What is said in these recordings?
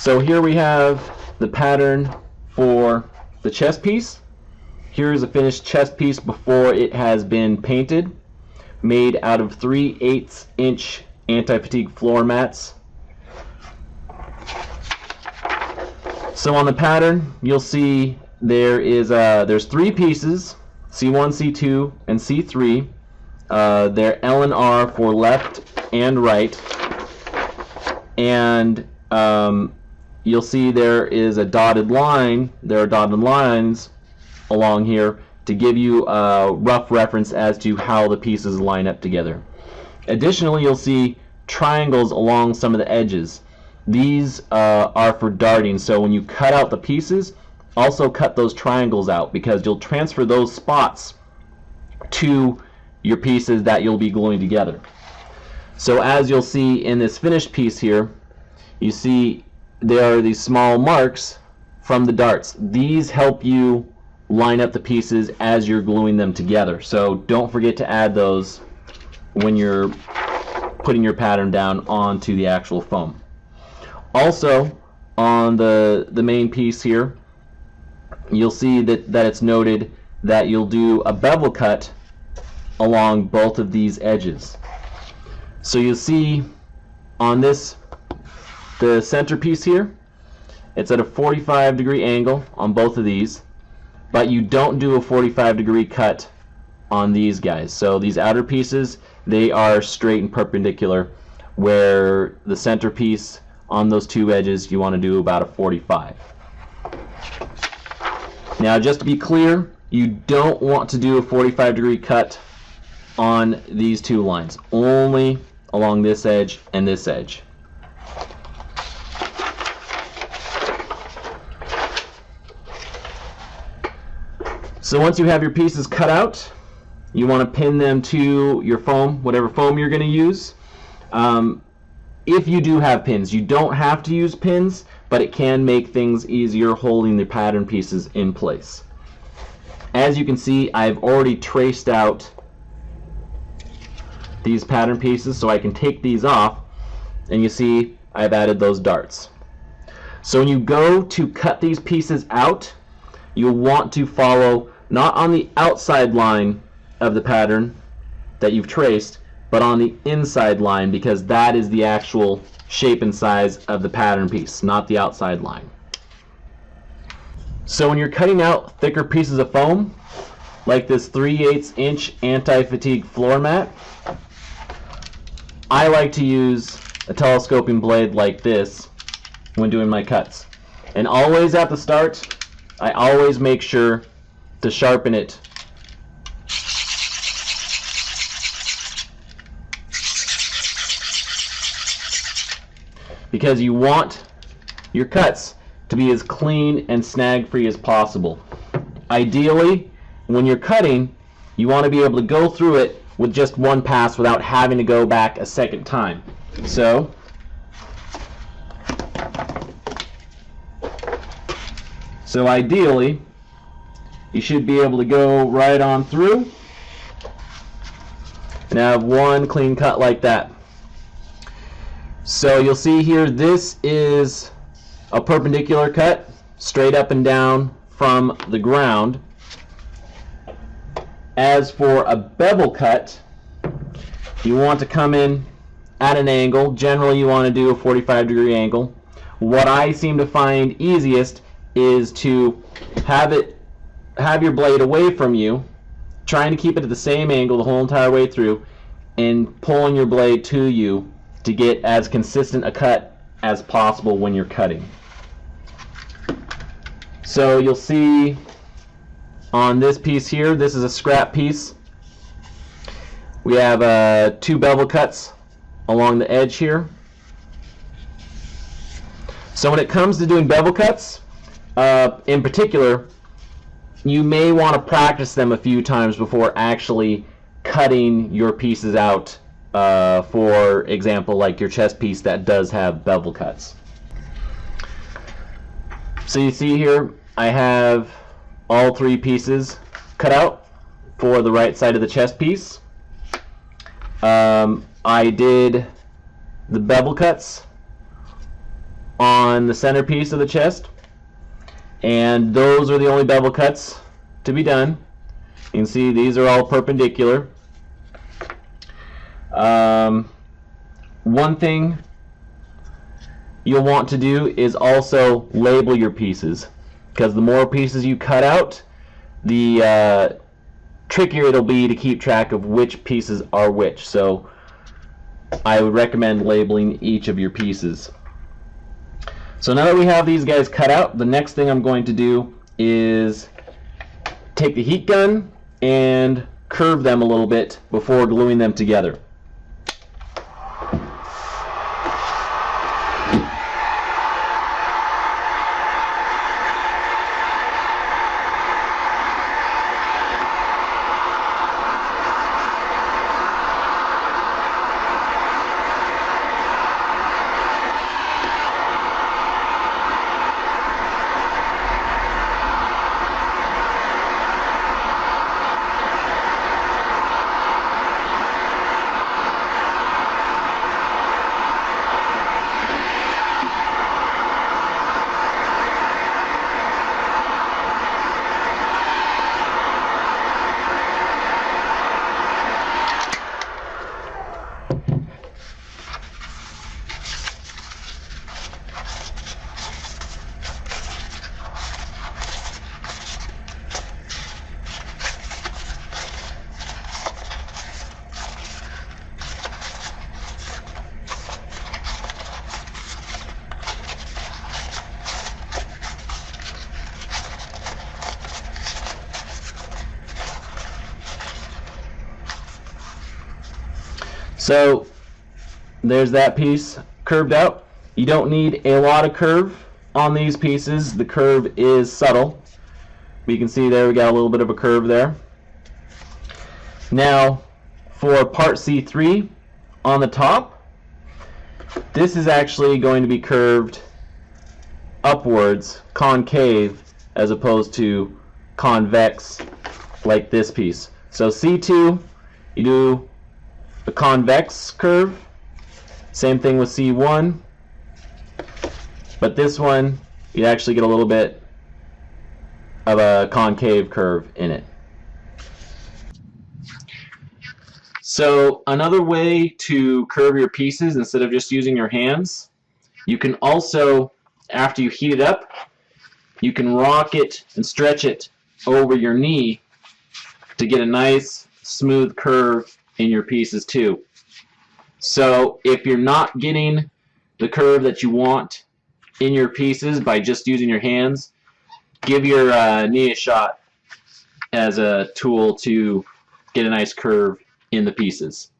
So here we have the pattern for the chest piece. Here is a finished chest piece before it has been painted, made out of 3/8 inch anti-fatigue floor mats. So on the pattern, you'll see there's 3 pieces, C1, C2, and C3. They're L and R for left and right, and you'll see there is a dotted line. There are dotted lines along here to give you a rough reference as to how the pieces line up together. Additionally, you'll see triangles along some of the edges. These are for darting, so when you cut out the pieces, also cut those triangles out, because you'll transfer those spots to your pieces that you'll be gluing together. So as you'll see in this finished piece here, you see there are these small marks from the darts. These help you line up the pieces as you're gluing them together. So don't forget to add those when you're putting your pattern down onto the actual foam. Also, on the main piece here, you'll see that it's noted that you'll do a bevel cut along both of these edges. So you'll see on the center piece here, it's at a 45-degree angle on both of these, but you don't do a 45-degree cut on these guys. So these outer pieces, they are straight and perpendicular, where the center piece on those 2 edges, you want to do about a 45. Now, just to be clear, you don't want to do a 45-degree cut on these 2 lines, only along this edge and this edge. So once you have your pieces cut out, you want to pin them to your foam, whatever foam you're going to use. If you do have pins, you don't have to use pins, but it can make things easier holding the pattern pieces in place. As you can see, I've already traced out these pattern pieces, so I can take these off, and you see I've added those darts. So when you go to cut these pieces out, you'll want to follow not on the outside line of the pattern that you've traced, but on the inside line, because that is the actual shape and size of the pattern piece, not the outside line. So when you're cutting out thicker pieces of foam, like this 3/8 inch anti-fatigue floor mat, I like to use a telescoping blade like this when doing my cuts. And always at the start, I always make sure to sharpen it because you want your cuts to be as clean and snag-free as possible. Ideally, when you're cutting, you want to be able to go through it with just one pass without having to go back a second time. So ideally, you should be able to go right on through and have one clean cut like that. So you'll see here, this is a perpendicular cut, straight up and down from the ground. As for a bevel cut, you want to come in at an angle. Generally, you want to do a 45-degree angle. What I seem to find easiest is to have your blade away from you, trying to keep it at the same angle the whole entire way through, and pulling your blade to you to get as consistent a cut as possible when you're cutting. So you'll see on this piece here, this is a scrap piece. We have 2 bevel cuts along the edge here. So when it comes to doing bevel cuts, in particular, you may want to practice them a few times before actually cutting your pieces out. For example, like your chest piece that does have bevel cuts. So you see here, I have all 3 pieces cut out for the right side of the chest piece. I did the bevel cuts on on the centerpiece of the chest, and those are the only bevel cuts to be done. You can see these are all perpendicular. One thing you'll want to do is also label your pieces, because the more pieces you cut out, the trickier it'll be to keep track of which pieces are which. So I would recommend labeling each of your pieces. So now that we have these guys cut out, the next thing I'm going to do is take the heat gun and curve them a little bit before gluing them together. So there's that piece curved out. You don't need a lot of curve on these pieces. The curve is subtle. But you can see there we got a little bit of a curve there. Now for part C3 on the top, this is actually going to be curved upwards, concave, as opposed to convex like this piece. So C2, you do the convex curve. Same thing with C1, but this one you actually get a little bit of a concave curve in it. So another way to curve your pieces instead of just using your hands, you can also, after you heat it up, you can rock it and stretch it over your knee to get a nice smooth curve in your pieces too. So if you're not getting the curve that you want in your pieces by just using your hands, give your knee a shot as a tool to get a nice curve in the pieces.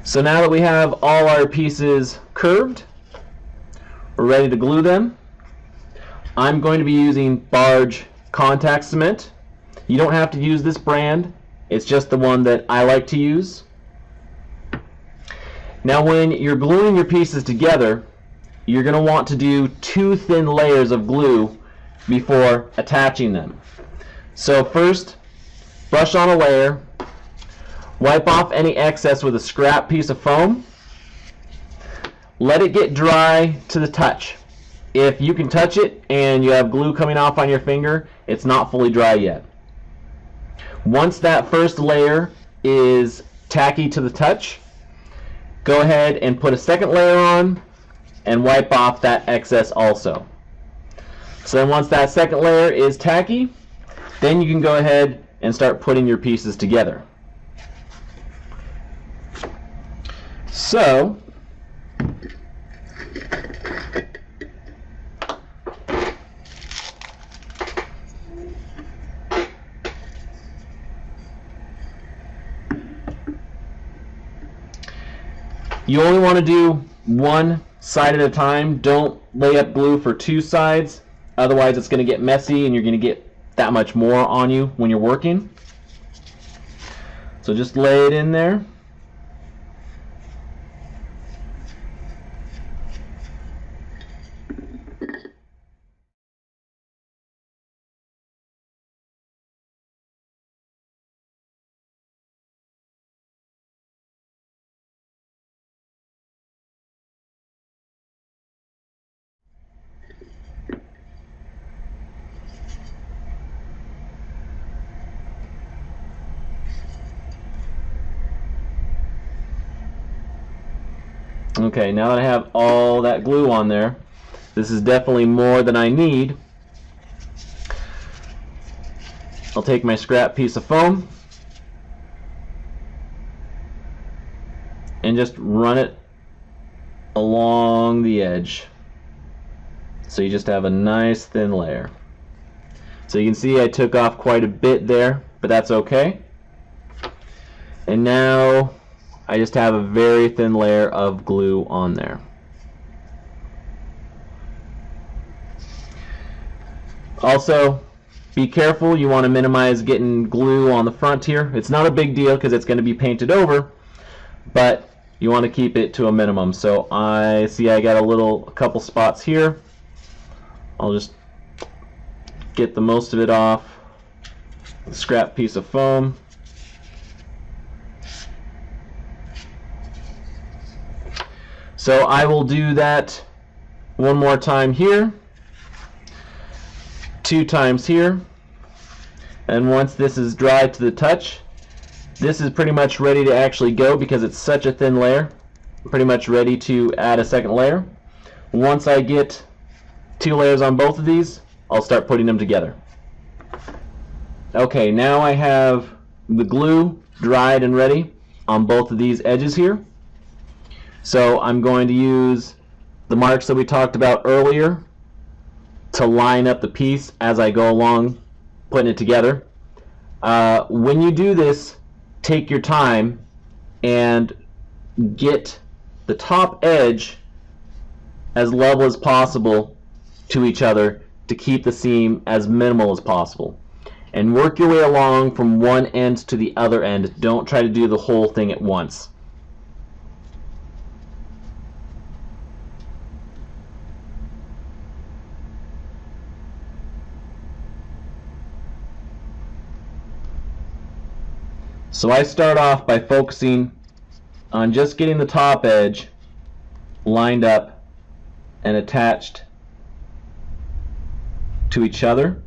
So now that we have all our pieces curved, we're ready to glue them. I'm going to be using Barge contact cement. You don't have to use this brand. It's just the one that I like to use. Now when you're gluing your pieces together, you're going to want to do 2 thin layers of glue before attaching them. So first, brush on a layer, wipe off any excess with a scrap piece of foam, let it get dry to the touch. If you can touch it and you have glue coming off on your finger, it's not fully dry yet. Once that first layer is tacky to the touch, go ahead and put a second layer on and wipe off that excess also. So then once that second layer is tacky, then you can go ahead and start putting your pieces together. So you only want to do one side at a time. Don't lay up glue for 2 sides, otherwise it's going to get messy and you're going to get that much more on you when you're working. So just lay it in there. Okay, now that I have all that glue on there, this is definitely more than I need. I'll take my scrap piece of foam and just run it along the edge. So you just have a nice thin layer. So you can see I took off quite a bit there, but that's okay. And now I just have a very thin layer of glue on there. Also, be careful, you want to minimize getting glue on the front here. It's not a big deal because it's going to be painted over, but you want to keep it to a minimum. So I see I got a couple spots here. I'll just get the most of it off. Scrap piece of foam. So I will do that one more time here, 2 times here, and once this is dry to the touch, this is pretty much ready to actually go because it's such a thin layer. Pretty much ready to add a second layer. Once I get 2 layers on both of these, I'll start putting them together. Okay, now I have the glue dried and ready on both of these edges here. So I'm going to use the marks that we talked about earlier to line up the piece as I go along putting it together. When you do this, take your time and get the top edge as level as possible to each other to keep the seam as minimal as possible. And work your way along from one end to the other end. Don't try to do the whole thing at once. So I start off by focusing on just getting the top edge lined up and attached to each other.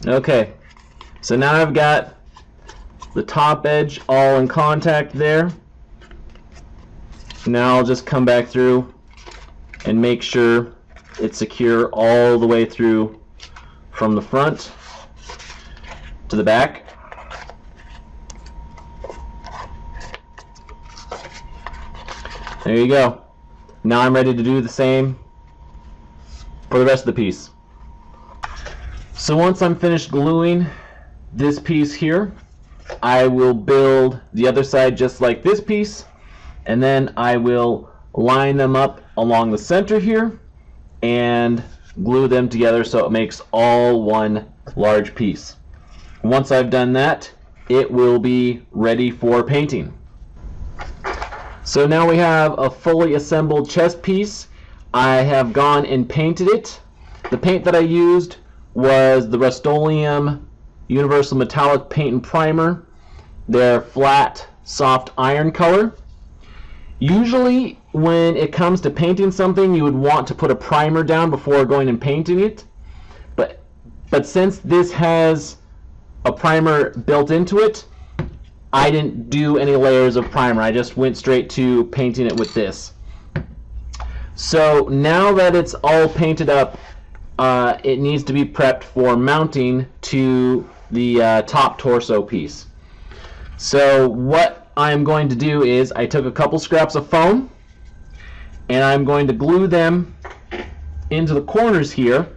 Okay, so now I've got the top edge all in contact there. Now I'll just come back through and make sure it's secure all the way through from the front to the back. There you go. Now I'm ready to do the same for the rest of the piece. So once I'm finished gluing this piece here, I will build the other side just like this piece, and then I will line them up along the center here and glue them together so it makes all one large piece. Once I've done that, it will be ready for painting. So now we have a fully assembled chest piece. I have gone and painted it. The paint that I used was the Rust-Oleum Universal Metallic Paint and Primer. They're flat, soft iron color. Usually when it comes to painting something, you would want to put a primer down before going and painting it. But since this has a primer built into it, I didn't do any layers of primer. I just went straight to painting it with this. So now that it's all painted up, it needs to be prepped for mounting to the top torso piece. So what I'm going to do is I took a couple scraps of foam and I'm going to glue them into the corners here,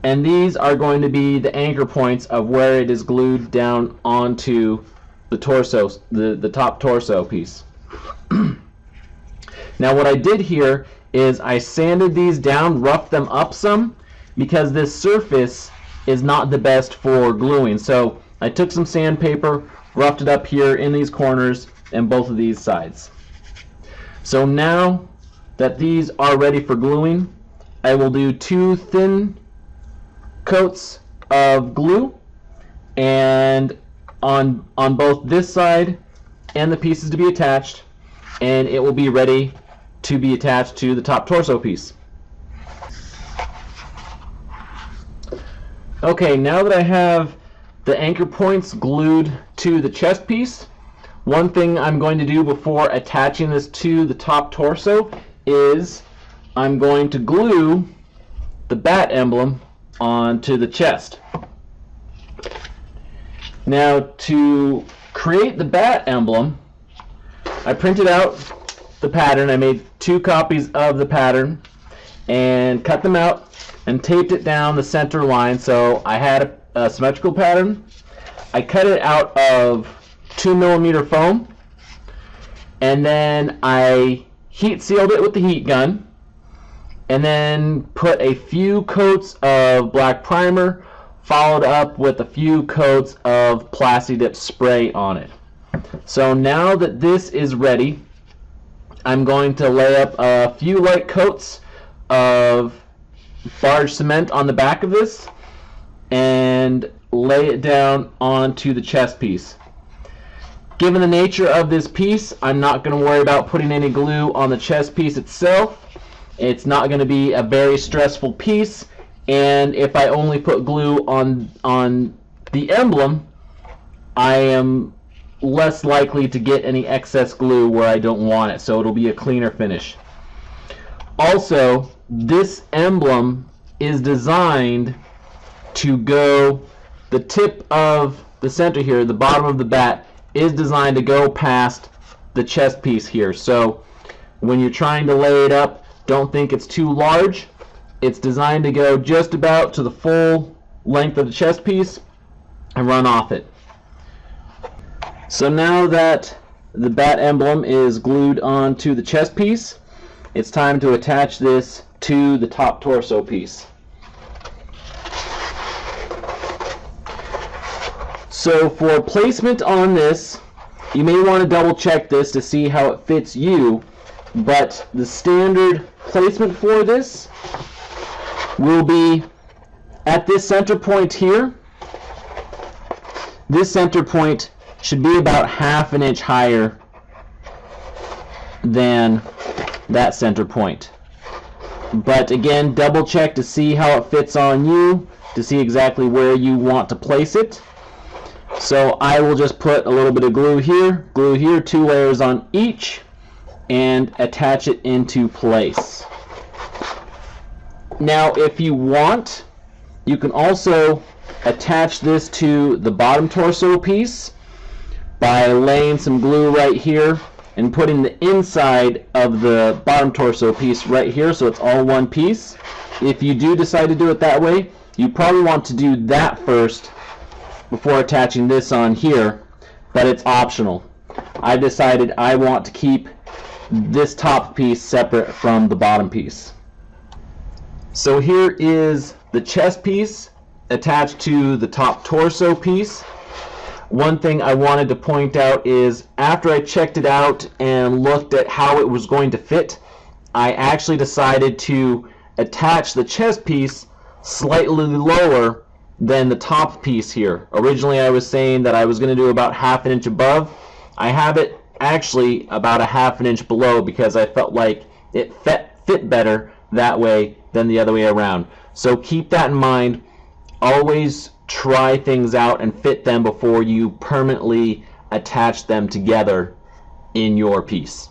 And these are going to be the anchor points of where it is glued down onto the torso, the top torso piece. Now what I did here is I sanded these down, roughed them up some, because this surface is not the best for gluing. So I took some sandpaper, roughed it up here in these corners and both of these sides. So now that these are ready for gluing, I will do 2 thin coats of glue, and on both this side and the pieces to be attached, and it will be ready to be attached to the top torso piece. Okay, now that I have the anchor points glued to the chest piece, one thing I'm going to do before attaching this to the top torso is I'm going to glue the bat emblem onto the chest. Now, to create the bat emblem, I printed out the pattern. I made 2 copies of the pattern and cut them out and taped it down the center line. So I had a symmetrical pattern. I cut it out of 2mm foam, and then I heat sealed it with the heat gun, and then put a few coats of black primer, followed up with a few coats of Plasti-Dip spray on it. So now that this is ready, I'm going to lay up a few light coats of barge cement on the back of this and lay it down onto the chest piece. Given the nature of this piece, I'm not going to worry about putting any glue on the chest piece itself. It's not going to be a very stressful piece, and if I only put glue on the emblem, I am less likely to get any excess glue where I don't want it, so it'll be a cleaner finish. Also, this emblem is designed to go, the tip of the center here, the bottom of the bat, is designed to go past the chest piece here. So when you're trying to lay it up, don't think it's too large. It's designed to go just about to the full length of the chest piece and run off it. So now that the bat emblem is glued onto the chest piece, it's time to attach this to the top torso piece. So for placement on this, you may want to double check this to see how it fits you, but the standard placement for this will be at this center point here. This center point should be about ½ an inch higher than that center point. But again, double check to see how it fits on you, to see exactly where you want to place it. So I will just put a little bit of glue here, 2 layers on each, and attach it into place. Now if you want, you can also attach this to the bottom torso piece by laying some glue right here and putting the inside of the bottom torso piece right here, so it's all one piece. If you do decide to do it that way, you probably want to do that first before attaching this on here, but it's optional. I've decided I want to keep this top piece separate from the bottom piece. So here is the chest piece attached to the top torso piece. One thing I wanted to point out is after I checked it out and looked at how it was going to fit, I actually decided to attach the chest piece slightly lower than the top piece here. Originally I was saying that I was going to do about ½ an inch above. I have it actually about ½ an inch below because I felt like it fit better that way than the other way around. So keep that in mind. Always try things out and fit them before you permanently attach them together in your piece.